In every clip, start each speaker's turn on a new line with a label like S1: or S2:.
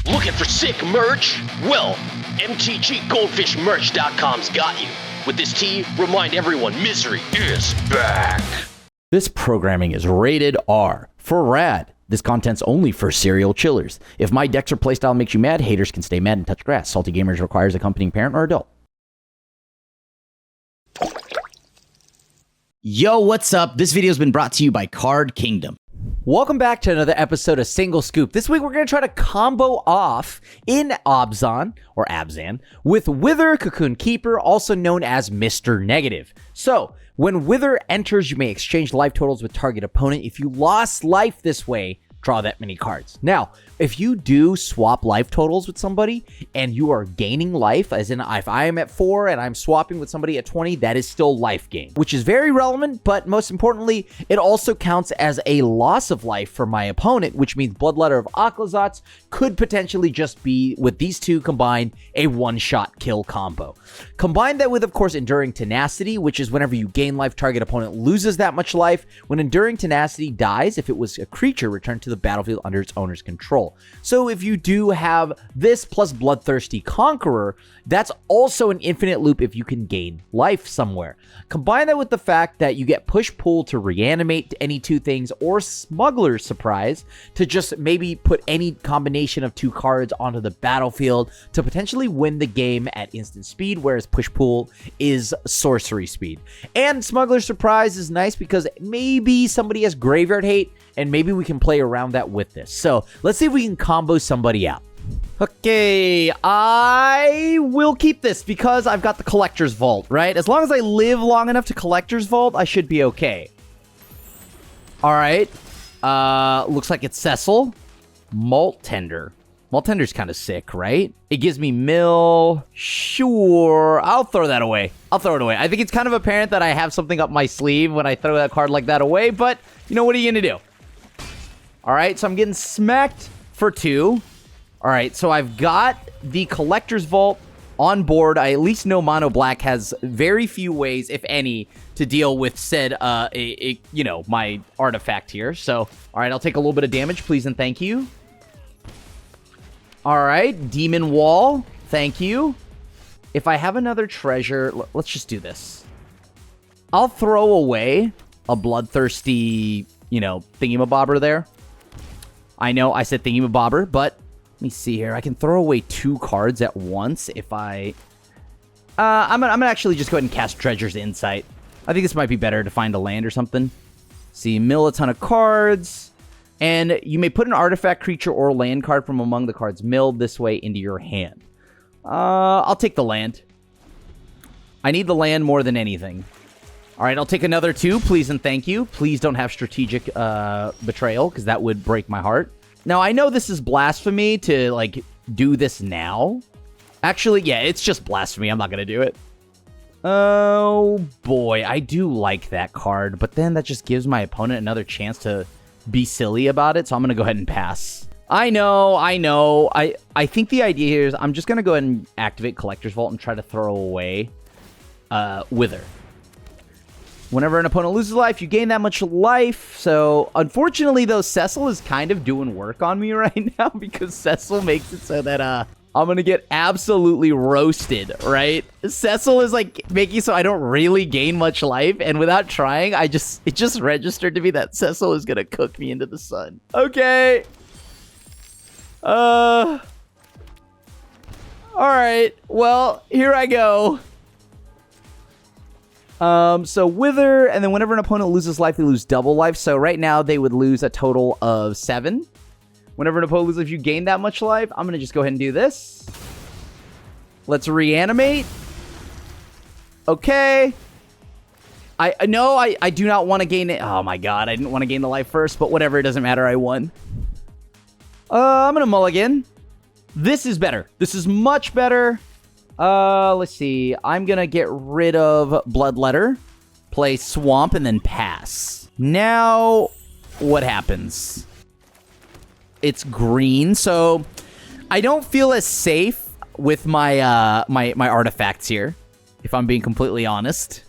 S1: Looking for sick merch? Well, MTGGoldfishMerch.com's got you. With this tee, remind everyone misery is back.
S2: This programming is rated R for rad. This content's only for serial chillers. If my decks or playstyle makes you mad, haters can stay mad and touch grass. Salty Gamers requires accompanying parent or adult. Yo, what's up? This video's been brought to you by Card Kingdom. Welcome back to another episode of Single Scoop. This week we're going to try to combo off in Abzan, or Abzan, with Wither Cocoon Keeper, also known as Mr. Negative. So, when Wither enters, you may exchange life totals with target opponent. If you lost life this way, draw that many cards. Now, if you do swap life totals with somebody and you are gaining life, as in if I am at 4 and I'm swapping with somebody at 20, that is still life gain, which is very relevant, but most importantly, it also counts as a loss of life for my opponent, which means Bloodletter of Aklazats could potentially just be, with these two combined, a one-shot kill combo. Combine that with, of course, Enduring Tenacity, which is whenever you gain life, target opponent loses that much life. When Enduring Tenacity dies, if it was a creature, return to the battlefield under its owner's control. So if you do have this plus Bloodthirsty Conqueror, that's also an infinite loop if you can gain life somewhere. Combine that with the fact that you get push-pull to reanimate any two things, or Smuggler's Surprise to just maybe put any combination of two cards onto the battlefield to potentially win the game at instant speed, whereas push-pull is sorcery speed. And Smuggler's Surprise is nice because maybe somebody has Graveyard Hate, and maybe we can play around that with this. So let's see if we can combo somebody out. Okay, I will keep this because I've got the Collector's Vault, right? As long as I live long enough to Collector's Vault, I should be okay. All right. Looks like it's Cecil. Malt Tender. Malt Tender's kind of sick, right? It gives me mill. Sure. I'll throw that away. I'll throw it away. I think it's kind of apparent that I have something up my sleeve when I throw that card like that away, but you know, what are you going to do? All right, so I'm getting smacked for 2. All right, so I've got the Collector's Vault on board. I at least know Mono Black has very few ways, if any, to deal with said, you know, my artifact here. So, all right, I'll take a little bit of damage, please and thank you. All right, Demon Wall, thank you. If I have another treasure, let's just do this. I'll throw away a Bloodthirsty, you know, thingamabobber there. I know I said thingamabobber, but let me see here. I can throw away 2 cards at once if I... I'm gonna actually just go ahead and cast Treasure's Insight. I think this might be better to find a land or something. See, mill a ton of cards. And you may put an artifact, creature, or land card from among the cards milled this way into your hand. I'll take the land. I need the land more than anything. All right, I'll take another 2, please and thank you. Please don't have Strategic Betrayal, because that would break my heart. Now, I know this is blasphemy to, like, do this now. Actually, yeah, it's just blasphemy. I'm not going to do it. Oh, boy. I do like that card, but then that just gives my opponent another chance to be silly about it, so I'm going to go ahead and pass. I know. I think the idea here is I'm just going to go ahead and activate Collector's Vault and try to throw away Wither. Whenever an opponent loses life, you gain that much life. So, unfortunately, though, Cecil is kind of doing work on me right now because Cecil makes it so that I'm going to get absolutely roasted, right? Cecil is, like, making so I don't really gain much life, and without trying, it just registered to me that Cecil is going to cook me into the sun. Okay. All right. Well, here I go. So Wither, and then whenever an opponent loses life, they lose double life. So right now, they would lose a total of 7. Whenever an opponent loses, if you gain that much life, I'm going to just go ahead and do this. Let's reanimate. Okay. I know I do not want to gain it. Oh my god, I didn't want to gain the life first, but whatever, it doesn't matter, I won. I'm going to mulligan. This is better. This is much better. Let's see. I'm gonna get rid of Bloodletter, play Swamp, and then pass. Now, what happens? It's green, so I don't feel as safe with my my artifacts here, if I'm being completely honest.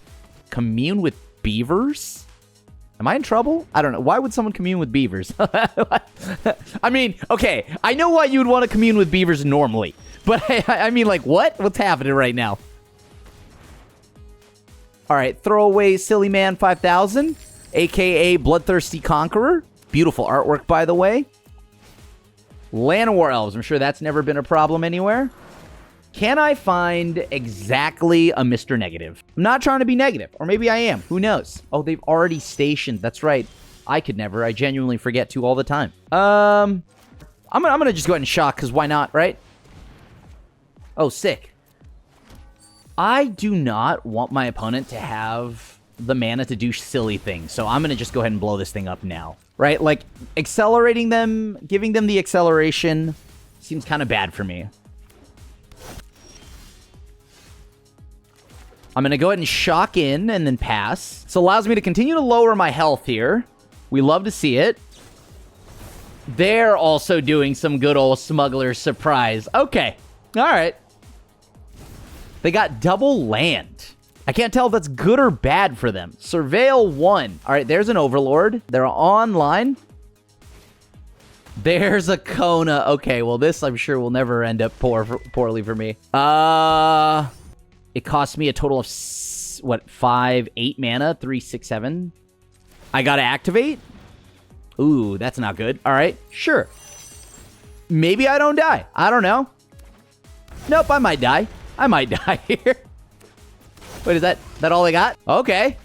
S2: Commune with beavers? Am I in trouble? I don't know. Why would someone commune with beavers? I mean, okay. I know why you would want to commune with beavers normally. But I mean, like, what? What's happening right now? All right. Throw away Silly Man 5000, a.k.a. Bloodthirsty Conqueror. Beautiful artwork, by the way. Llanowar Elves. I'm sure that's never been a problem anywhere. Can I find exactly a Mr. Negative? I'm not trying to be negative. Or maybe I am. Who knows? Oh, they've already stationed. That's right. I could never. I genuinely forget to all the time. I'm gonna just go ahead and shock, because why not, right? Oh, sick. I do not want my opponent to have the mana to do silly things. So I'm gonna just go ahead and blow this thing up now. Right? Like, accelerating them, giving them the acceleration seems kind of bad for me. I'm going to go ahead and shock in and then pass. So it allows me to continue to lower my health here. We love to see it. They're also doing some good old smuggler surprise. Okay. All right. They got double land. I can't tell if that's good or bad for them. Surveil 1. All right, there's an Overlord. They're online. There's a Kona. Okay, well, this I'm sure will never end up poorly for me. It cost me a total of, 5, 8 mana? 3, 6, 7. I gotta activate? Ooh, that's not good. All right, sure. Maybe I don't die. I don't know. Nope, I might die. I might die here. Wait, is that all I got? Okay.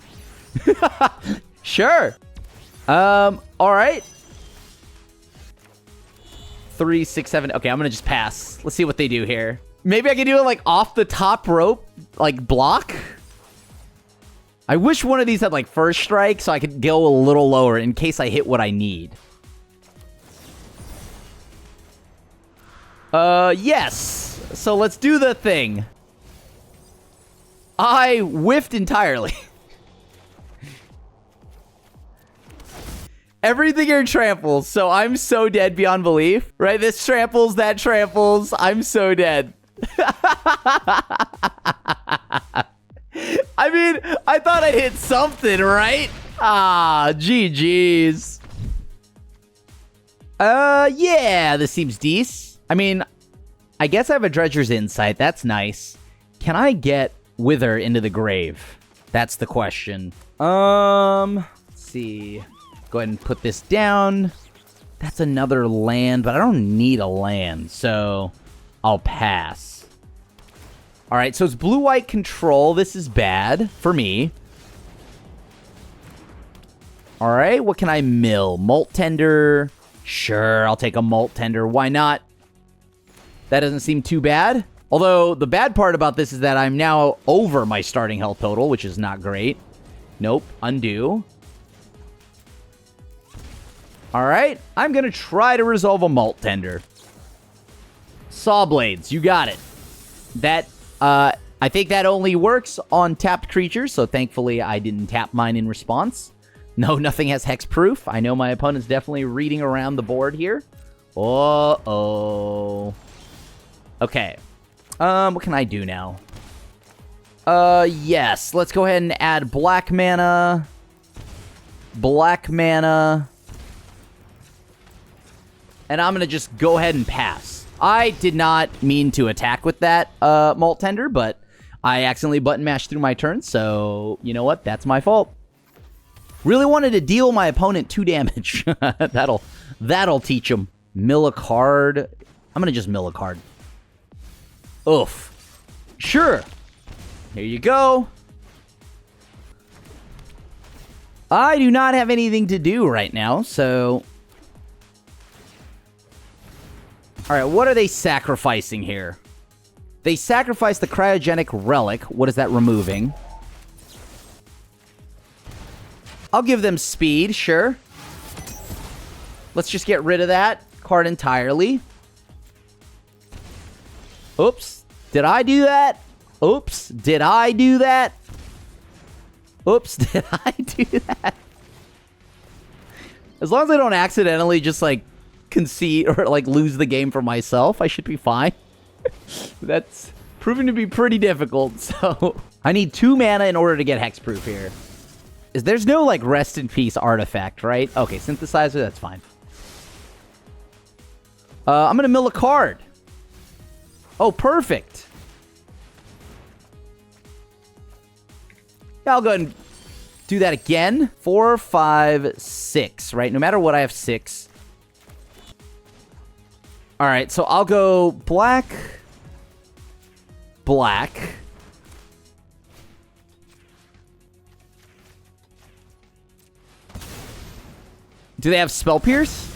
S2: Sure. All right. 3, 6, 7. Okay, I'm gonna just pass. Let's see what they do here. Maybe I can do it like off the top rope, like block. I wish one of these had like first strike so I could go a little lower in case I hit what I need. Yes. So let's do the thing. I whiffed entirely. Everything here tramples, so I'm so dead beyond belief. Right? This tramples, that tramples. I'm so dead. I mean, I thought I'd hit something, right? Ah, GG's. Yeah, this seems decent. I mean, I guess I have a Dredger's Insight. That's nice. Can I get Wither into the grave? That's the question. Let's see. Go ahead and put this down. That's another land, but I don't need a land, so I'll pass. All right, so it's blue-white control. This is bad for me. All right, what can I mill? Malt Tender. Sure, I'll take a Malt Tender. Why not? That doesn't seem too bad. Although, the bad part about this is that I'm now over my starting health total, which is not great. Nope, undo. All right, I'm going to try to resolve a Malt Tender. Saw Blades, you got it. That, I think that only works on tapped creatures, so thankfully I didn't tap mine in response. No, nothing has hexproof. I know my opponent's definitely reading around the board here. Uh-oh. Okay. What can I do now? Yes. Let's go ahead and add black mana. Black mana. And I'm going to just go ahead and pass. I did not mean to attack with that Malt Tender, but I accidentally button mashed through my turn, so you know what? That's my fault. Really wanted to deal my opponent 2 damage. That'll teach him. Mill a card. I'm going to just mill a card. Oof. Sure. Here you go. I do not have anything to do right now, so... All right, what are they sacrificing here? They sacrifice the cryogenic relic. What is that removing? I'll give them speed, sure. Let's just get rid of that card entirely. Oops. Did I do that? Oops. Did I do that? Oops. Did I do that? As long as I don't accidentally just, like, concede or, like, lose the game for myself, I should be fine. That's proving to be pretty difficult, so... I need 2 mana in order to get hexproof here. There's no, like, rest in peace artifact, right? Okay, synthesizer, that's fine. I'm gonna mill a card. Oh, perfect. Yeah, I'll go ahead and do that again. 4, 5, 6, right? No matter what, I have 6. All right, so I'll go black, black. Do they have Spell Pierce?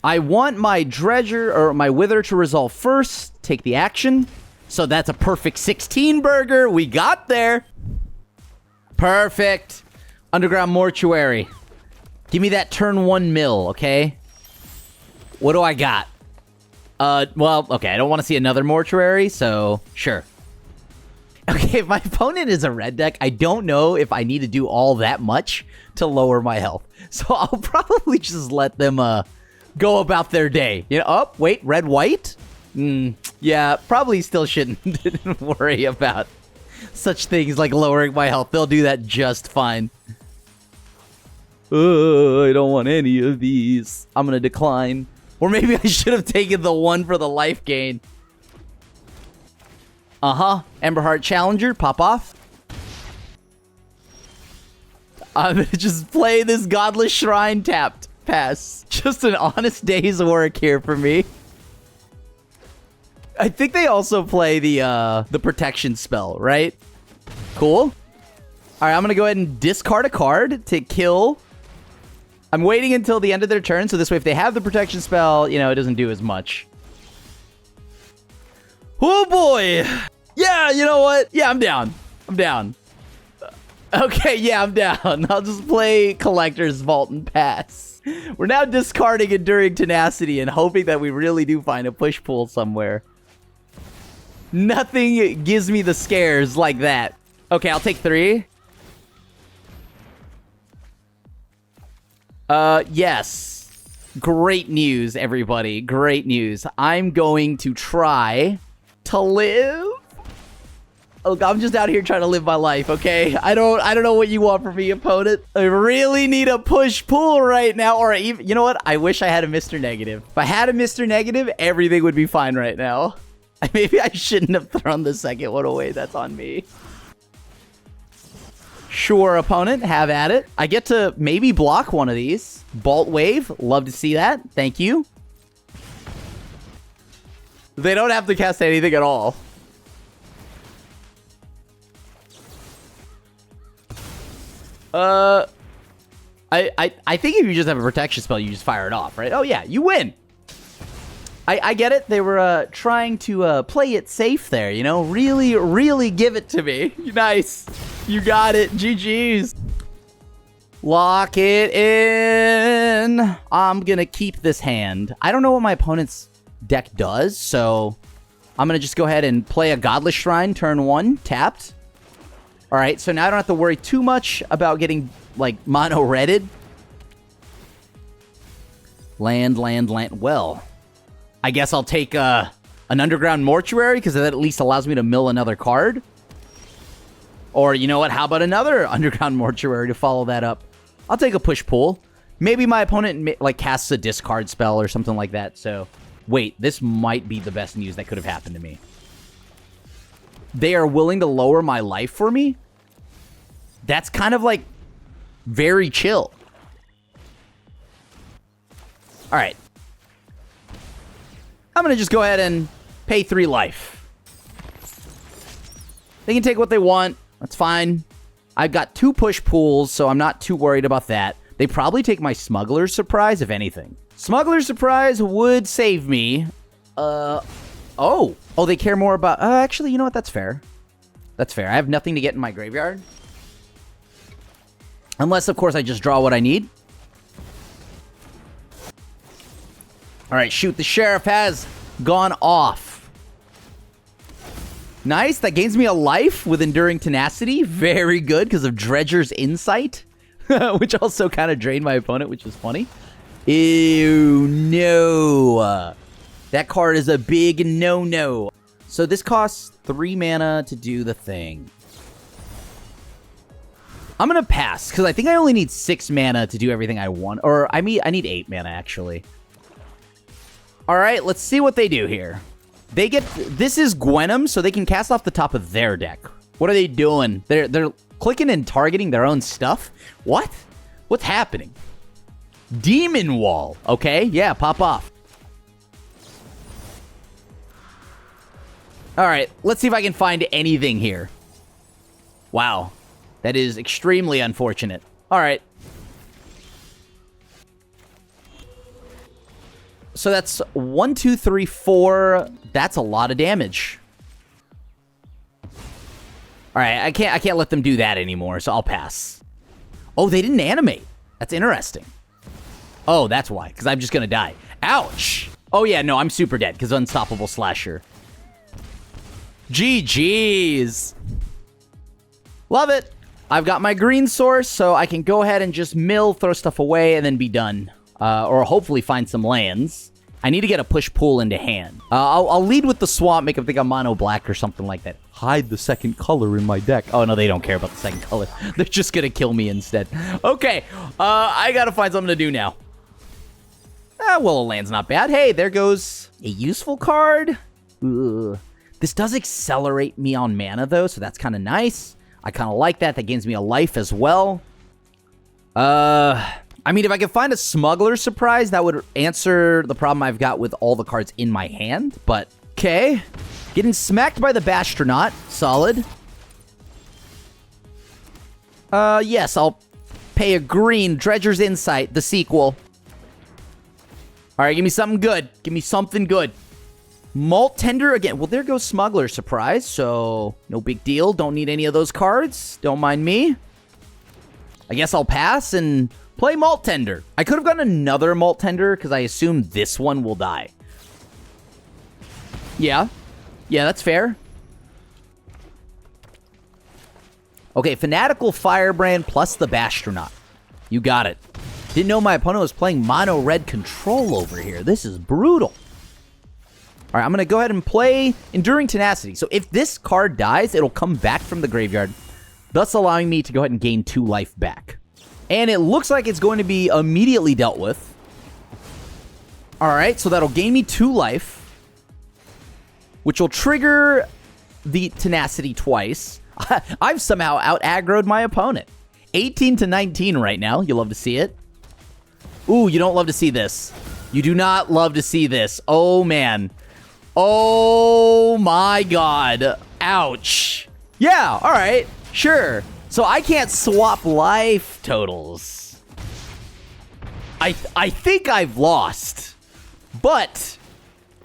S2: I want my Dredger or my Wither to resolve first. Take the action. So that's a perfect 16 burger. We got there. Perfect. Underground Mortuary. Give me that turn 1 mill, okay? What do I got? Well, okay, I don't want to see another Mortuary, so sure. Okay, if my opponent is a red deck, I don't know if I need to do all that much to lower my health. So I'll probably just let them go about their day. You know, oh, wait, red-white? Yeah, probably still shouldn't worry about such things like lowering my health. They'll do that just fine. I don't want any of these. I'm gonna decline. Or maybe I should have taken the 1 for the life gain. Emberheart Challenger, pop off. I'm gonna just play this Godless Shrine tapped. Pass. Just an honest day's work here for me. I think they also play the protection spell, right? Cool. All right, I'm gonna go ahead and discard a card to kill. I'm waiting until the end of their turn, so this way if they have the protection spell, you know, it doesn't do as much. Oh boy! Yeah, you know what? Yeah, I'm down. I'm down. Okay, yeah, I'm down. I'll just play Collector's Vault and pass. We're now discarding Enduring Tenacity and hoping that we really do find a push pull somewhere. Nothing gives me the scares like that. Okay, I'll take 3. Yes. Great news, everybody. Great news. I'm going to try to live. Look, I'm just out here trying to live my life, okay? I don't know what you want from me, opponent. I really need a push-pull right now, or even, you know what? I wish I had a Mr. Negative. If I had a Mr. Negative, everything would be fine right now. Maybe I shouldn't have thrown the second one away. That's on me. Sure, opponent, have at it. I get to maybe block one of these. Bolt Wave, love to see that. Thank you. They don't have to cast anything at all. I think if you just have a protection spell, you just fire it off, right? Oh yeah, you win. I get it. They were trying to play it safe there, you know? Really give it to me. Nice. You got it. GG's. Lock it in. I'm going to keep this hand. I don't know what my opponent's deck does, so I'm going to just go ahead and play a Godless Shrine turn 1, tapped. All right, so now I don't have to worry too much about getting, like, mono-redded. Land. Well, I guess I'll take an Underground Mortuary, because that at least allows me to mill another card. Or, you know what, how about another Underground Mortuary to follow that up? I'll take a push-pull. Maybe my opponent, like, casts a discard spell or something like that, so... Wait, this might be the best news that could have happened to me. They are willing to lower my life for me? That's kind of, like, very chill. Alright. I'm gonna just go ahead and pay 3 life. They can take what they want. That's fine. I've got 2 push pools, so I'm not too worried about that. They probably take my Smuggler's Surprise, if anything. Smuggler's Surprise would save me. Oh, they care more about... actually, you know what? That's fair. That's fair. I have nothing to get in my graveyard. Unless, of course, I just draw what I need. All right, shoot. The Sheriff has gone off. Nice. That gains me a life with Enduring Tenacity. Very good because of Dredger's Insight. Which also kind of drained my opponent, which was funny. Ew, no. That card is a big no-no. So this costs 3 mana to do the thing. I'm going to pass because I think I only need 6 mana to do everything I want. Or I need 8 mana, actually. All right, let's see what they do here. They get... This is Gwenum, so they can cast off the top of their deck. What are they doing? They're clicking and targeting their own stuff? What? What's happening? Demon Wall. Okay, yeah, pop off. All right, let's see if I can find anything here. Wow, that is extremely unfortunate. All right. So that's 1, 2, 3, 4. That's a lot of damage. All right, I can't let them do that anymore, so I'll pass. Oh, they didn't animate. That's interesting. Oh, that's why, because I'm just going to die. Ouch. Oh, yeah, no, I'm super dead, because Unstoppable Slasher. GG's. Love it. I've got my green source, so I can go ahead and just mill, throw stuff away, and then be done. Or hopefully find some lands. I need to get a push-pull into hand. I'll lead with the swamp, make them think I'm mono black or something like that. Hide the second color in my deck. Oh, no, they don't care about the second color. They're just going to kill me instead. Okay, I got to find something to do now. Well, a land's not bad. Hey, there goes a useful card. Ugh. This does accelerate me on mana, though, so that's kind of nice. I kind of like that. That gains me a life as well. I mean, if I could find a Smuggler Surprise, that would answer the problem I've got with all the cards in my hand. But, okay. Getting smacked by the Bastronaut. Solid. Yes, I'll pay a green. Dredger's Insight, the sequel. All right, give me something good. Give me something good. Malt Tender again. Well, there goes Smuggler Surprise, so no big deal. Don't need any of those cards. Don't mind me. I guess I'll pass and play Malt Tender. I could have gotten another Malt Tender because I assume this one will die. Yeah. Yeah, that's fair. Okay, Fanatical Firebrand plus the Bastronaut. You got it. Didn't know my opponent was playing mono red control over here. This is brutal. All right, I'm going to go ahead and play Enduring Tenacity. So if this card dies, it'll come back from the graveyard, thus allowing me to go ahead and gain 2 life back. And it looks like it's going to be immediately dealt with. All right, so that'll gain me 2 life, which will trigger the Tenacity twice. I've somehow out-aggroed my opponent. 18 to 19 right now. You love to see it. Ooh, you don't love to see this. You do not love to see this. Oh, man. Oh, my God. Ouch. Yeah, all right. Sure. So I can't swap life totals. I think I've lost. But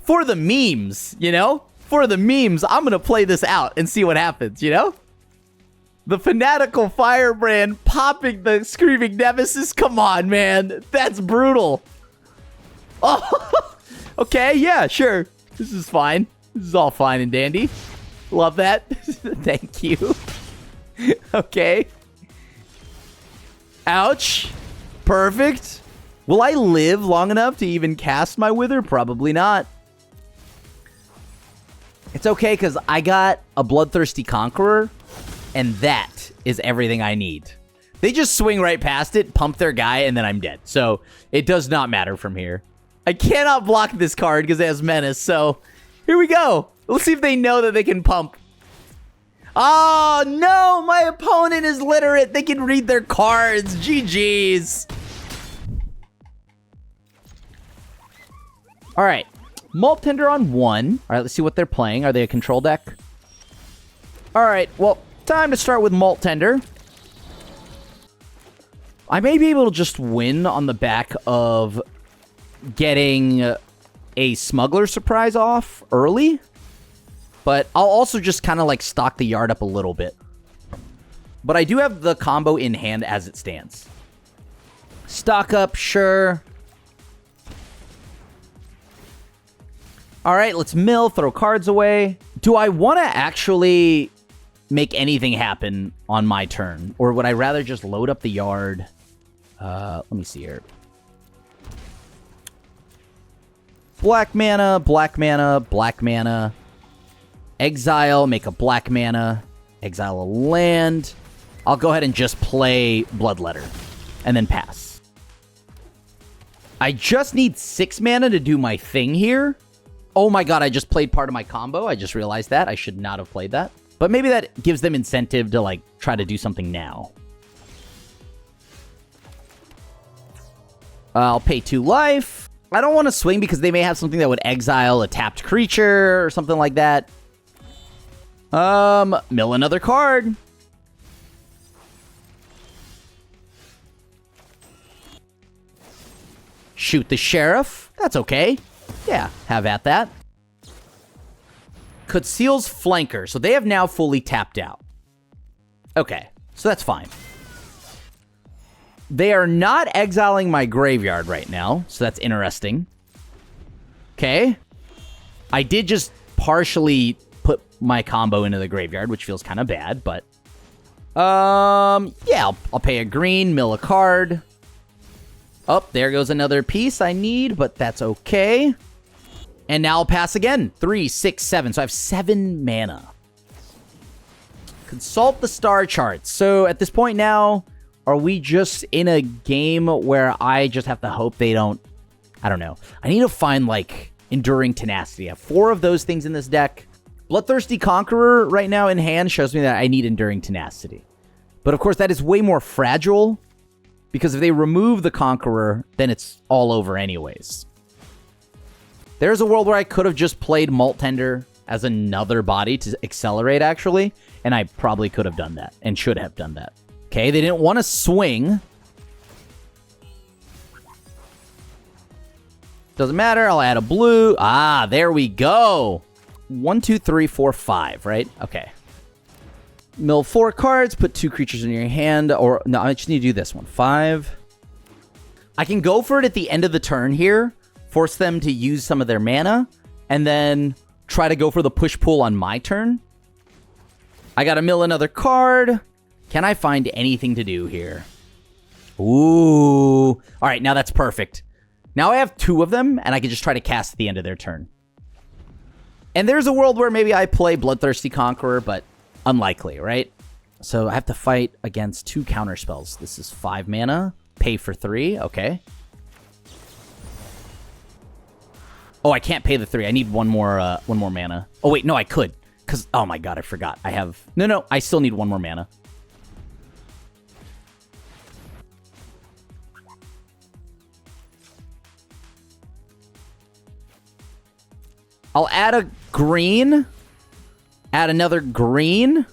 S2: for the memes, you know? For the memes, I'm going to play this out and see what happens, you know? The Fanatical Firebrand popping the Screaming Nemesis. Come on, man. That's brutal. Oh, okay. Yeah, sure. This is fine. This is all fine and dandy. Love that. Thank you. Okay. Ouch. Perfect. Will I live long enough to even cast my Wither? Probably not. It's okay, because I got a Bloodthirsty Conqueror, and that is everything I need. They just swing right past it, pump their guy, and then I'm dead. So it does not matter from here. I cannot block this card because it has Menace, so here we go. Let's see if they know that they can pump. Oh, no, my opponent is literate. They can read their cards. GG's. All right. Malt Tender on 1. All right, let's see what they're playing. Are they a control deck? All right, well, time to start with Malt Tender. I may be able to just win on the back of getting a Smuggler Surprise off early. But I'll also just kind of like stock the yard up a little bit. But I do have the combo in hand as it stands. Stock up, sure. All right, let's mill, throw cards away. Do I want to actually make anything happen on my turn? Or would I rather just load up the yard? Let me see here. Black mana, black mana, black mana. Exile, make a black mana. Exile a land. I'll go ahead and just play Bloodletter and then pass. I just need 6 mana to do my thing here. Oh my god, I just played part of my combo. I just realized that. I should not have played that. But maybe that gives them incentive to, like, try to do something now. I'll pay 2 life. I don't want to swing because they may have something that would exile a tapped creature or something like that. Mill another card. Shoot the sheriff. That's okay. Yeah, have at that. Conceals flanker. So they have now fully tapped out. Okay, so that's fine. They are not exiling my graveyard right now, so that's interesting. Okay. I did just partially put my combo into the graveyard, which feels kind of bad, but... yeah, I'll pay a green, mill a card. Oh, there goes another piece I need, but that's okay. And now I'll pass again. 3, 6, 7. So I have 7 mana. Consult the star charts. So at this point now, are we just in a game where I just have to hope they don't... I don't know. I need to find, like, Enduring Tenacity. I have 4 of those things in this deck. Bloodthirsty Conqueror right now in hand shows me that I need Enduring Tenacity. But of course, that is way more fragile. Because if they remove the Conqueror, then it's all over anyways. There's a world where I could have just played Malt Tender as another body to accelerate, actually. And I probably could have done that and should have done that. Okay, they didn't want to swing. Doesn't matter. I'll add a blue. Ah, there we go. 1, 2, 3, 4, 5, right? Okay. Mill 4 cards, put 2 creatures in your hand, or no, I just need to do this one. 5. I can go for it at the end of the turn here, force them to use some of their mana, and then try to go for the push-pull on my turn. I gotta mill another card. Can I find anything to do here? Ooh. All right, now that's perfect. Now I have 2 of them, and I can just try to cast at the end of their turn. And there's a world where maybe I play Bloodthirsty Conqueror, but unlikely, right? So I have to fight against 2 counterspells. This is 5 mana. Pay for 3. Okay. Oh, I can't pay the 3. I need one more mana. Oh, wait. No, I could. Because, oh my god, I forgot. I have... No, I still need 1 more mana. I'll add a green... Add another green.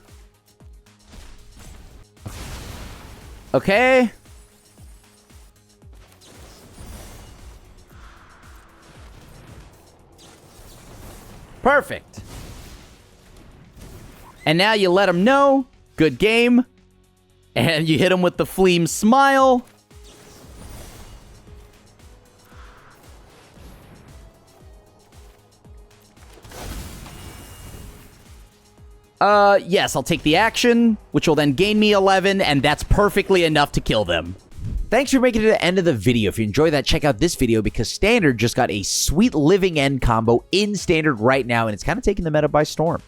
S2: Okay. Perfect. And now you let them know. Good game. And you hit them with the Fleam Smile. Yes, I'll take the action, which will then gain me 11, and that's perfectly enough to kill them. Thanks for making it to the end of the video. If you enjoyed that, check out this video because Standard just got a sweet Living End combo in Standard right now, and it's kind of taking the meta by storm.